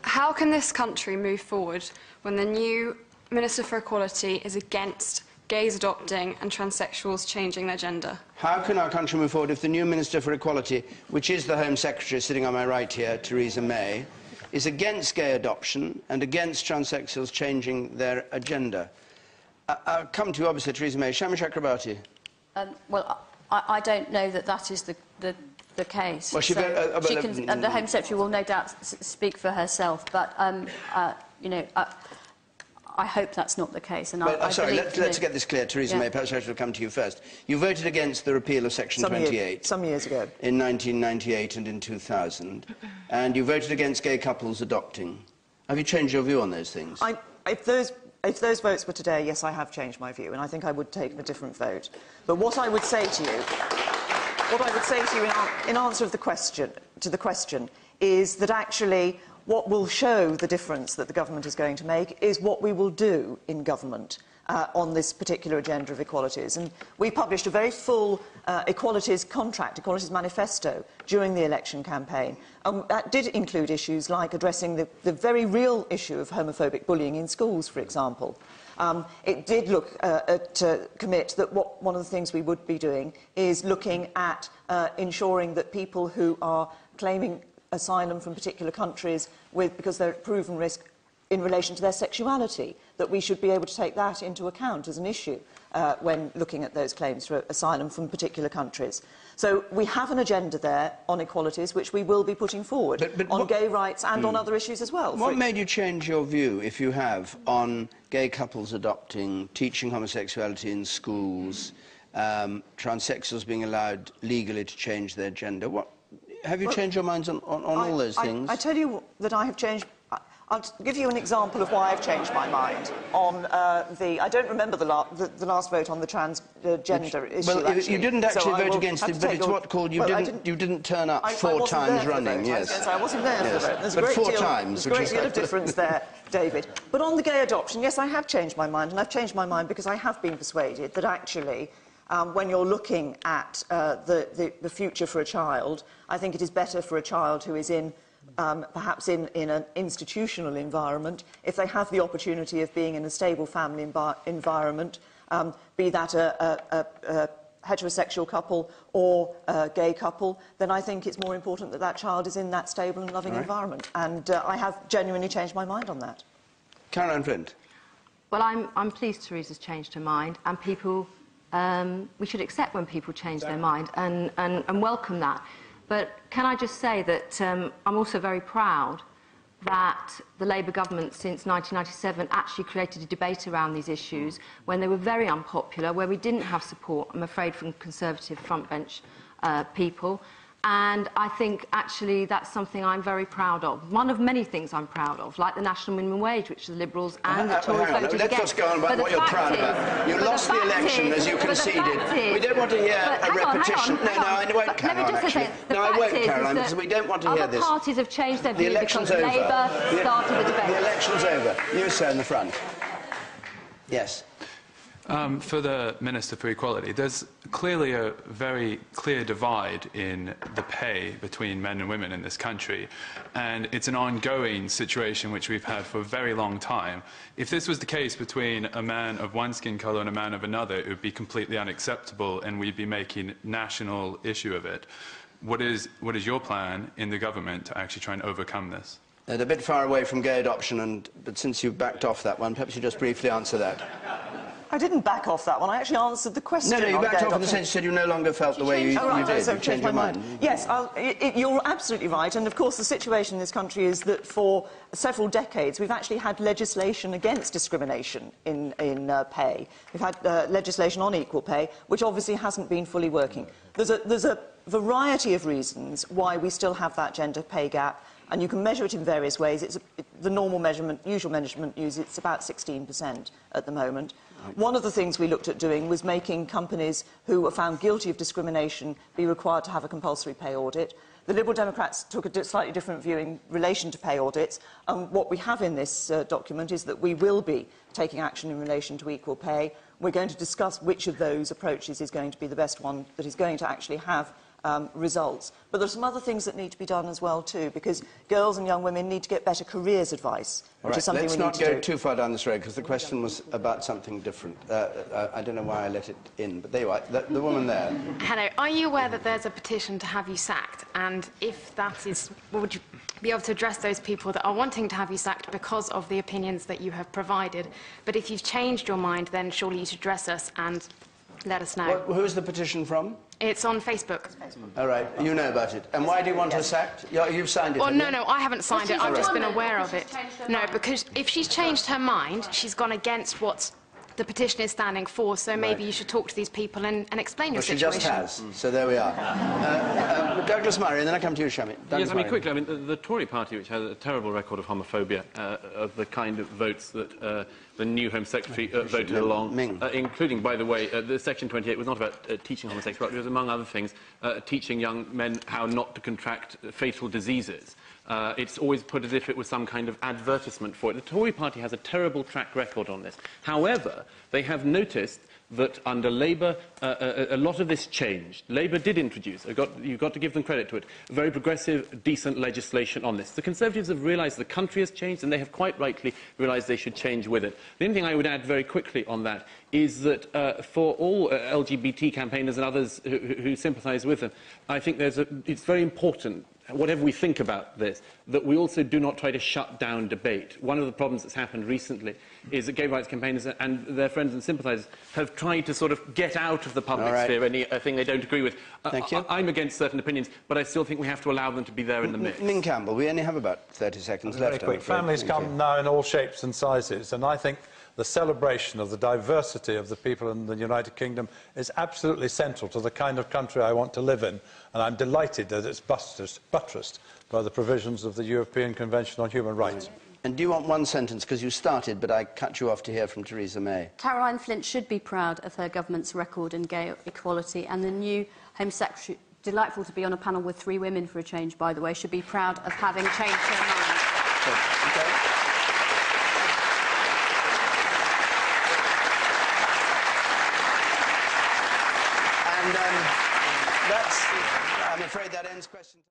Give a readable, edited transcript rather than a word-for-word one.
How can this country move forward when the new Minister for Equality is against gays adopting and transsexuals changing their gender? How can our country move forward if the new Minister for Equality, which is the Home Secretary sitting on my right here, Theresa May, is against gay adoption and against transsexuals changing their agenda? I'll come to you, obviously, Theresa May. Shami Chakrabarti. Well, I don't know that that is the case. Well, the Home Secretary will no doubt speak for herself, but you know, I hope that's not the case. And sorry, let's get this clear, Theresa May. Perhaps I should come to you first. You voted against the repeal of Section 28 some years ago, in 1998 and in 2000, and you voted against gay couples adopting. Have you changed your view on those things? If those votes were today, yes, I have changed my view, and I think I would take a different vote. But what I would say to you, in answer to the question, is that actually what will show the difference that the government is going to make is what we will do in government on this particular agenda of equalities. And we published a very full equalities contract, equalities manifesto, during the election campaign. That did include issues like addressing the very real issue of homophobic bullying in schools, for example. It did look commit that one of the things we would be doing is looking at ensuring that people who are claiming asylum from particular countries because they're at proven risk in relation to their sexuality, that we should be able to take that into account as an issue when looking at those claims for asylum from particular countries. So we have an agenda there on equalities which we will be putting forward on gay rights and on other issues as well. What made you change your view, if you have, on gay couples adopting, teaching homosexuality in schools, transsexuals being allowed legally to change their gender? Have you changed your minds on all those things? I tell you that I have changed. I'll give you an example of why I've changed my mind on I don't remember the last vote on the transgender issue. Well, actually. you didn't actually so vote against it, but it's what called you didn't turn up four times running. Yes, I wasn't there for the vote. There's but a great four times. There's a great deal of difference there, David. But on the gay adoption, yes, I have changed my mind, and I've changed my mind because I have been persuaded that actually, when you're looking at the future for a child, I think it is better for a child who is perhaps in an institutional environment, if they have the opportunity of being in a stable family environment, be that a heterosexual couple or a gay couple, then I think it's more important that that child is in that stable and loving environment. And I have genuinely changed my mind on that. Caroline Flint. Well, I'm pleased Theresa's changed her mind, and people, we should accept when people change their mind and welcome that. But can I just say that I'm also very proud that the Labour government since 1997 actually created a debate around these issues when they were very unpopular, where we didn't have support, I'm afraid, from Conservative frontbench people. And I think, actually, that's something I'm very proud of. One of many things I'm proud of, like the national minimum wage, which the Liberals and the Tories voted against. Let's just go on about what you're proud about. You lost the election, as you conceded. We don't want to hear a repetition. No, I won't, Caroline, actually. No, I won't, Caroline, because we don't want to hear this. Other parties have changed their view because Labour started the debate. The election's over. You, sir, in the front. Yes. For the Minister for Equality, there's clearly a very clear divide in the pay between men and women in this country, and it's an ongoing situation which we've had for a very long time. If this was the case between a man of one skin colour and a man of another, it would be completely unacceptable, and we'd be making national issue of it. What is your plan in the government to actually try and overcome this? They're a bit far away from gay adoption, but since you've backed off that one, perhaps you just briefly answer that. I didn't back off that one. I actually answered the question. No, you backed off in the sense you said you no longer felt the way you did. So changed my mind. Yes, you're absolutely right. And, of course, the situation in this country is that for several decades we've actually had legislation against discrimination in pay. We've had legislation on equal pay, which obviously hasn't been fully working. There's a variety of reasons why we still have that gender pay gap, and you can measure it in various ways. The normal measurement, usual measurement use, it's about 16% at the moment. One of the things we looked at doing was making companies who were found guilty of discrimination be required to have a compulsory pay audit. The Liberal Democrats took a slightly different view in relation to pay audits, and what we have in this document is that we will be taking action in relation to equal pay. We're going to discuss which of those approaches is going to be the best one that is going to actually have results. But there are some other things that need to be done as well, too, because girls and young women need to get better careers advice, which is something we need to do. Let's not go too far down this road, because the question was about something different. I don't know why I let it in, but there you are, the woman there. Hello. Are you aware that there's a petition to have you sacked? And if that is, would you be able to address those people that are wanting to have you sacked because of the opinions that you have provided? But if you've changed your mind, then surely you should address us and let us know. Who's the petition from? It's on Facebook. All right, you know about it. And why do you want her sacked? You've signed it, Well, haven't no, I haven't signed it. I've just been aware of it. No, because if she's changed her mind, she's gone against what the petition is standing for, so maybe you should talk to these people and explain your situation. She just has, so there we are. Douglas Murray, and then I come to you, Shamit. Yes, I mean, quickly, I mean, the Tory party, which has a terrible record of homophobia, of the kind of votes that the new Home Secretary voted along, including, by the way, the Section 28 was not about teaching homosexuality, it was, among other things, teaching young men how not to contract fatal diseases. It's always put as if it was some kind of advertisement for it. The Tory party has a terrible track record on this. However, they have noticed that under Labour, a lot of this changed. Labour did introduce, you've got to give them credit to it, very progressive, decent legislation on this. The Conservatives have realised the country has changed, and they have quite rightly realised they should change with it. The only thing I would add very quickly on that is that for all LGBT campaigners and others who sympathise with them, I think it's very important, whatever we think about this, that we also do not try to shut down debate. One of the problems that's happened recently is that gay rights campaigners and their friends and sympathisers have tried to sort of get out of the public sphere anything they don't agree with. Thank you. I'm against certain opinions, but I still think we have to allow them to be there in the mix. Ming Campbell, we only have about 30 seconds left. Very quick. Families come now in all shapes and sizes, and I think the celebration of the diversity of the people in the United Kingdom is absolutely central to the kind of country I want to live in, and I'm delighted that it's buttressed by the provisions of the European Convention on Human Rights. And do you want one sentence, because you started, but I cut you off to hear from Theresa May? Caroline Flint should be proud of her government's record in gay equality, and the new Home Secretary, delightful to be on a panel with 3 women for a change, by the way, should be proud of having changed her mind. Okay. And I'm afraid that ends questions.